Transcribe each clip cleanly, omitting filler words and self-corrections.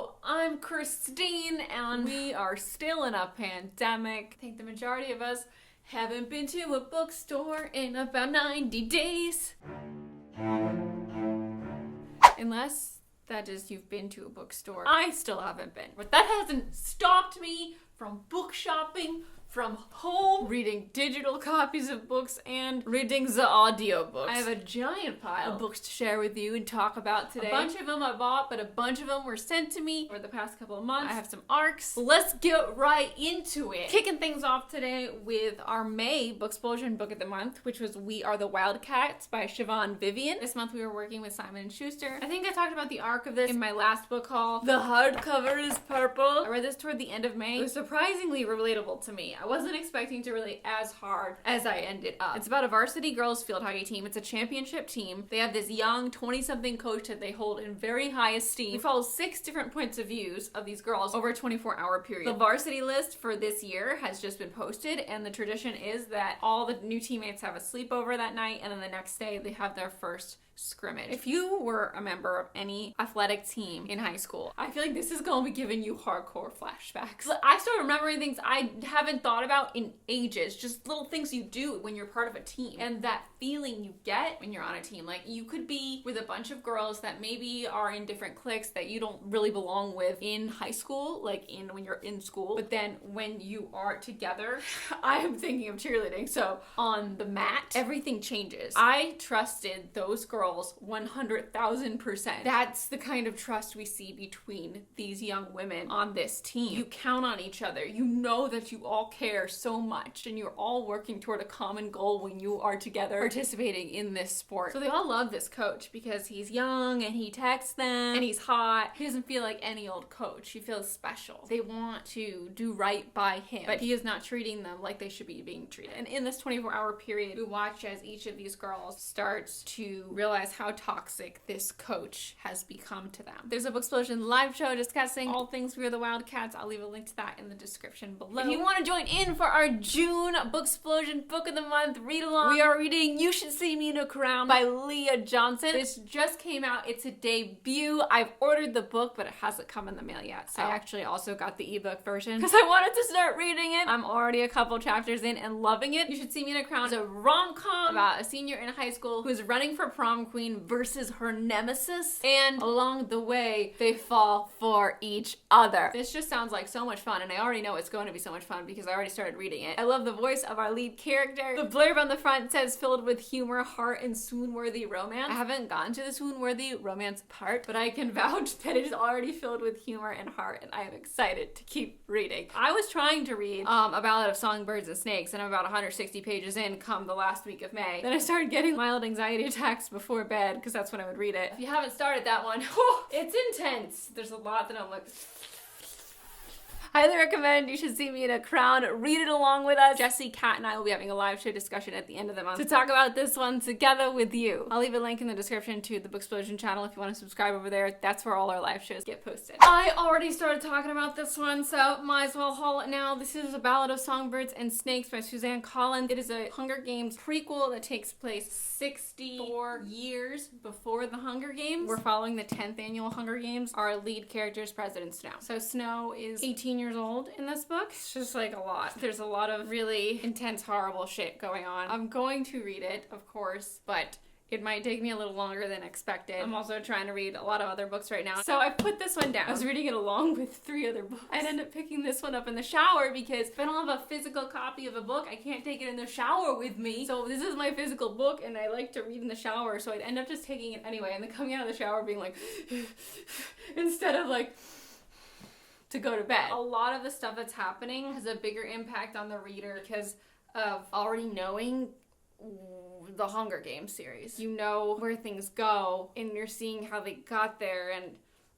Hello, I'm Christine, and we are still in a pandemic. I think the majority of us haven't been to a bookstore in about 90 days. Unless that is you've been to a bookstore. I still haven't been. But that hasn't stopped me from book shopping from home, reading digital copies of books, and reading the audiobooks. I have a giant pile of books to share with you and talk about today. A bunch of them I bought, but a bunch of them were sent to me over the past couple of months. I have some ARCs. Let's get right into it. Kicking things off today with our May Booksplosion Book of the Month, which was We Are the Wildcats by Siobhan Vivian. This month we were working with Simon & Schuster. I think I talked about the arc of this in my last book haul. The hardcover is purple. I read this toward the end of May. It was surprisingly relatable to me. I wasn't expecting to relate as hard as I ended up. It's about a varsity girls field hockey team. It's a championship team. They have this young 20-something coach that they hold in very high esteem. We follow 6 different points of views of these girls over a 24-hour period. The varsity list for this year has just been posted, and the tradition is that all the new teammates have a sleepover that night, and then the next day they have their first scrimmage. If you were a member of any athletic team in high school, I feel like this is going to be giving you hardcore flashbacks. I started remembering things I haven't thought about in ages, just little things you do when you're part of a team, and that feeling you get when you're on a team. Like, you could be with a bunch of girls that maybe are in different cliques that you don't really belong with in high school, when you're in school, but then when you are together, I am thinking of cheerleading, so on the mat, everything changes. I trusted those girls 100,000%. That's the kind of trust we see between these young women on this team. You count on each other. You know that you all care so much, and you're all working toward a common goal when you are together participating in this sport. So they all love this coach because he's young and he texts them and he's hot. He doesn't feel like any old coach. He feels special. They want to do right by him, but he is not treating them like they should be being treated. And in this 24-hour period, we watch as each of these girls starts to realize how toxic this coach has become to them. There's a Booksplosion live show discussing all things We Are the Wildcats. I'll leave a link to that in the description below. If you want to join in for our June Booksplosion Book of the Month read along, we are reading You Should See Me in a Crown by Leah Johnson. This just came out. It's a debut. I've ordered the book, but it hasn't come in the mail yet. So I actually also got the ebook version because I wanted to start reading it. I'm already a couple chapters in and loving it. You Should See Me in a Crown is a rom-com about a senior in high school who's running for prom queen versus her nemesis, and along the way they fall for each other. This just sounds like so much fun, and I already know it's going to be so much fun because I already started reading it. I love the voice of our lead character. The blurb on the front says filled with humor, heart, and swoon-worthy romance. I haven't gotten to the swoon-worthy romance part, but I can vouch that it is already filled with humor and heart, and I am excited to keep reading. I was trying to read A Ballad of Songbirds and Snakes, and I'm about 160 pages in come the last week of May. Then I started getting mild anxiety attacks before bed because that's when I would read it. If you haven't started that one, it's intense. There's a lot that I'm like... Highly recommend You Should See Me in a Crown. Read it along with us. Jesse, Kat, and I will be having a live show discussion at the end of the month to talk about this one together with you. I'll leave a link in the description to the Booksplosion channel if you want to subscribe over there. That's where all our live shows get posted. I already started talking about this one, so might as well haul it now. This is A Ballad of Songbirds and Snakes by Suzanne Collins. It is a Hunger Games prequel that takes place 64 years before the Hunger Games. We're following the 10th annual Hunger Games. Our lead character is President Snow. So Snow is 18 years old in this book. It's just like a lot. There's a lot of really intense, horrible shit going on. I'm going to read it, of course, but it might take me a little longer than expected. I'm also trying to read a lot of other books right now. So I put this one down. I was reading it along with 3 other books. I'd end up picking this one up in the shower because if I don't have a physical copy of a book, I can't take it in the shower with me. So this is my physical book and I like to read in the shower, so I'd end up just taking it anyway and then coming out of the shower being like instead of like to go to bed. A lot of the stuff that's happening has a bigger impact on the reader because of already knowing the Hunger Games series. You know where things go and you're seeing how they got there, and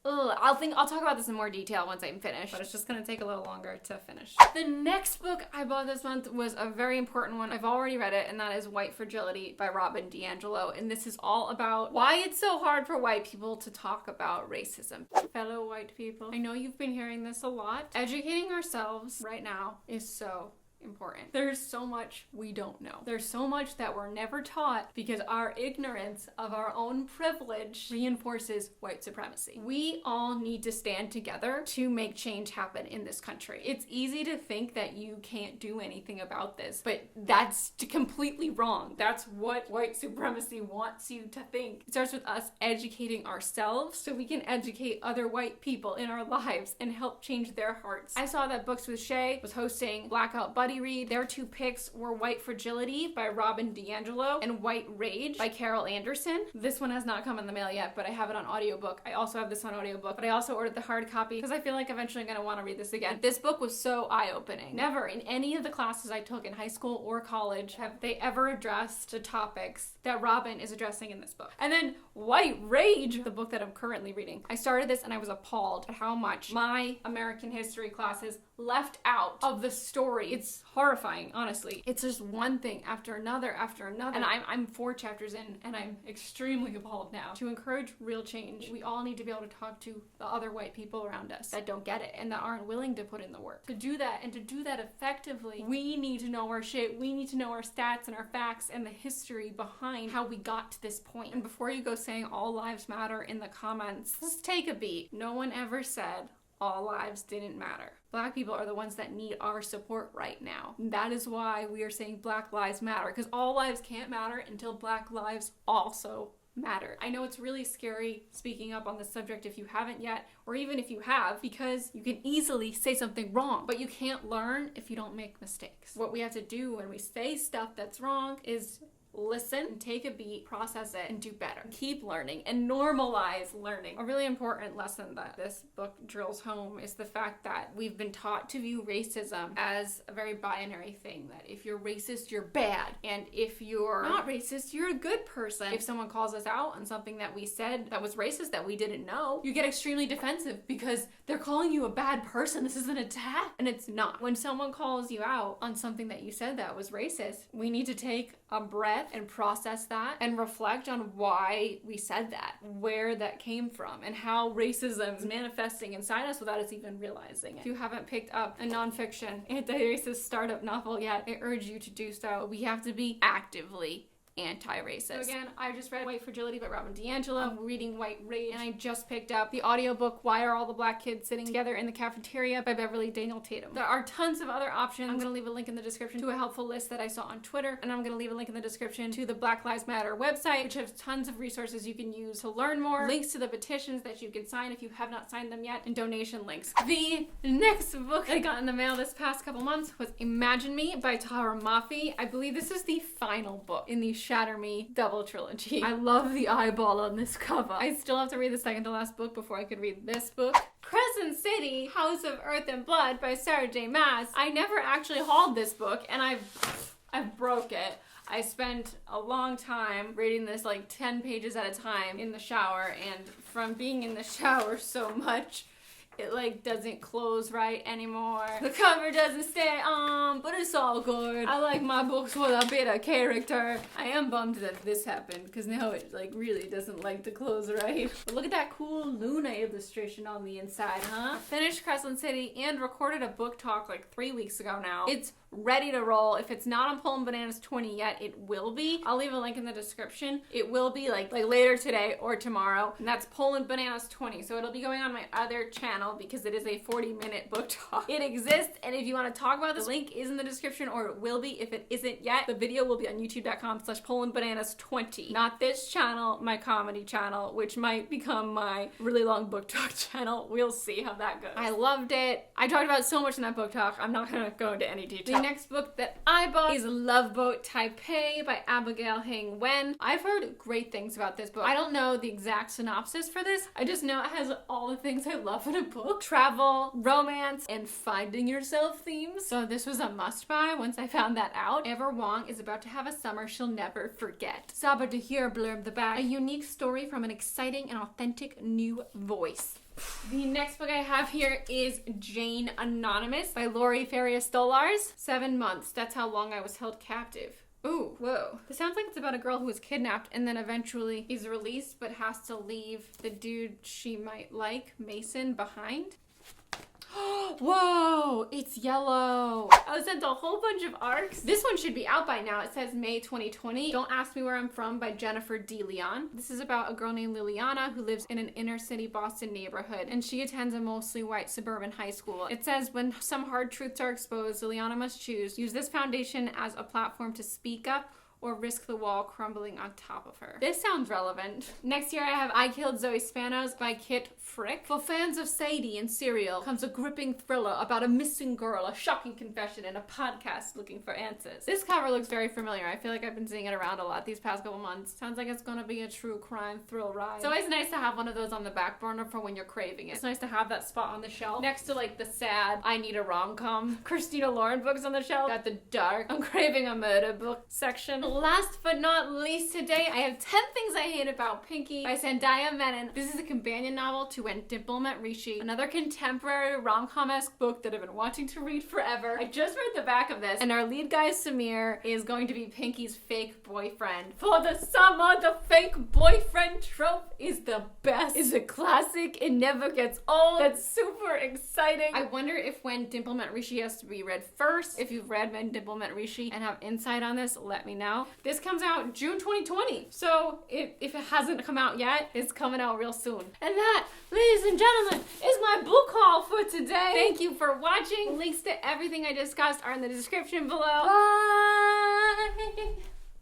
I'll talk about this in more detail once I'm finished, but it's just gonna take a little longer to finish. The next book I bought this month was a very important one. I've already read it, and that is White Fragility by Robin DiAngelo, and this is all about why it's so hard for white people to talk about racism. Fellow white people, I know you've been hearing this a lot. Educating ourselves right now is so important. There's so much we don't know. There's so much that we're never taught because our ignorance of our own privilege reinforces white supremacy. We all need to stand together to make change happen in this country. It's easy to think that you can't do anything about this, but that's completely wrong. That's what white supremacy wants you to think. It starts with us educating ourselves so we can educate other white people in our lives and help change their hearts. I saw that Books with Shay was hosting Blackout Buddy Read. Their two picks were White Fragility by Robin DiAngelo and White Rage by Carol Anderson. This one has not come in the mail yet, but I have it on audiobook. I also have this on audiobook, but I also ordered the hard copy because I feel like eventually I'm going to want to read this again. This book was so eye-opening. Never in any of the classes I took in high school or college have they ever addressed the topics that Robin is addressing in this book. And then White Rage, the book that I'm currently reading. I started this and I was appalled at how much my American history classes left out of the story. It's horrifying, honestly. It's just one thing after another after another. And I'm 4 chapters in and I'm extremely appalled now. To encourage real change, we all need to be able to talk to the other white people around us that don't get it and that aren't willing to put in the work. To do that and to do that effectively, we need to know our shit. We need to know our stats and our facts and the history behind how we got to this point. And before you go saying all lives matter in the comments, let's take a beat. No one ever said all lives didn't matter. Black people are the ones that need our support right now. That is why we are saying Black Lives Matter, because all lives can't matter until Black lives also matter. I know it's really scary speaking up on this subject if you haven't yet, or even if you have, because you can easily say something wrong, but you can't learn if you don't make mistakes. What we have to do when we say stuff that's wrong is listen, take a beat, process it, and do better. Keep learning and normalize learning. A really important lesson that this book drills home is the fact that we've been taught to view racism as a very binary thing, that if you're racist, you're bad, and if you're not racist, you're a good person. If someone calls us out on something that we said that was racist that we didn't know, you get extremely defensive because they're calling you a bad person. This is an attack, and it's not. When someone calls you out on something that you said that was racist, we need to take a breath and process that and reflect on why we said that, where that came from, and how racism is manifesting inside us without us even realizing it. If you haven't picked up a nonfiction anti-racist startup novel yet, I urge you to do so. We have to be actively anti-racist. So again, I just read White Fragility by Robin DiAngelo. I'm reading White Rage, and I just picked up the audiobook Why Are All the Black Kids Sitting Together in the Cafeteria by Beverly Tatum. There are tons of other options. I'm going to leave a link in the description to a helpful list that I saw on Twitter, and I'm going to leave a link in the description to the Black Lives Matter website, which has tons of resources you can use to learn more, links to the petitions that you can sign if you have not signed them yet, and donation links. The next book I got in the mail this past couple months was Imagine Me by Tahereh Mafi. I believe this is the final book in the Shatter Me double trilogy. I love the eyeball on this cover. I still have to read the second to last book before I could read this book. Crescent City, House of Earth and Blood by Sarah J. Maas. I never actually hauled this book, and I've broke it. I spent a long time reading this like 10 pages at a time in the shower, and from being in the shower so much, it like doesn't close right anymore. The cover doesn't stay on, but it's all good. I like my books with a bit of character. I am bummed that this happened because now it like really doesn't like to close right. But look at that cool Luna illustration on the inside, huh? I finished Crescent City and recorded a book talk like 3 weeks ago now. It's ready to roll. If it's not on Poland Bananas 20 yet, it will be. I'll leave a link in the description. It will be like later today or tomorrow, and that's Poland Bananas 20. So it'll be going on my other channel because it is a 40-minute book talk. It exists, and if you want to talk about this, the link is in the description, or it will be if it isn't yet. The video will be on youtube.com/PolandBananas20. Not this channel, my comedy channel, which might become my really long book talk channel. We'll see how that goes. I loved it. I talked about so much in that book talk. I'm not gonna go into any detail. The next book that I bought is Loveboat Taipei by Abigail Hing. I've heard great things about this book. I don't know the exact synopsis for this. I just know it has all the things I love in a book. Travel, romance, and finding yourself themes. So this was a must buy once I found that out. Ever Wong is about to have a summer she'll never forget. Saba Tahir blurbed the back. A unique story from an exciting and authentic new voice. The next book I have here is Jane Anonymous by Laurie, Faria, Stolarz. 7 months. That's how long I was held captive. Ooh, whoa. This sounds like it's about a girl who was kidnapped and then eventually is released but has to leave the dude she might like, Mason, behind. Whoa, it's yellow. I was sent a whole bunch of arcs. This one should be out by now. It says May 2020. Don't Ask Me Where I'm From by Jennifer D. Leon. This is about a girl named Liliana who lives in an inner city Boston neighborhood, and she attends a mostly white suburban high school. It says when some hard truths are exposed, Liliana must choose. Use this foundation as a platform to speak up or risk the wall crumbling on top of her. This sounds relevant. Next year I have I Killed Zoe Spanos by Kit Frick. For fans of Sadie and Serial comes a gripping thriller about a missing girl, a shocking confession, and a podcast looking for answers. This cover looks very familiar. I feel like I've been seeing it around a lot these past couple months. Sounds like it's gonna be a true crime thrill ride. It's always nice to have one of those on the back burner for when you're craving it. It's nice to have that spot on the shelf next to like the sad I need a rom-com Christina Lauren books on the shelf. Got the dark I'm craving a murder book section. Last but not least today, I have 10 Things I Hate About Pinky by Sandia Menon. This is a companion novel to When Dimple Met Rishi, another contemporary rom-com-esque book that I've been wanting to read forever. I just read the back of this, and our lead guy Samir is going to be Pinky's fake boyfriend. For the summer, the fake boyfriend trope is the best. It's a classic. It never gets old. That's super exciting. I wonder if When Dimple Met Rishi has to be read first. If you've read When Dimple Met Rishi and have insight on this, let me know. This comes out June 2020. So if it hasn't come out yet, it's coming out real soon. And that, ladies and gentlemen, is my book haul for today. Thank you for watching. Links to everything I discussed are in the description below. Bye!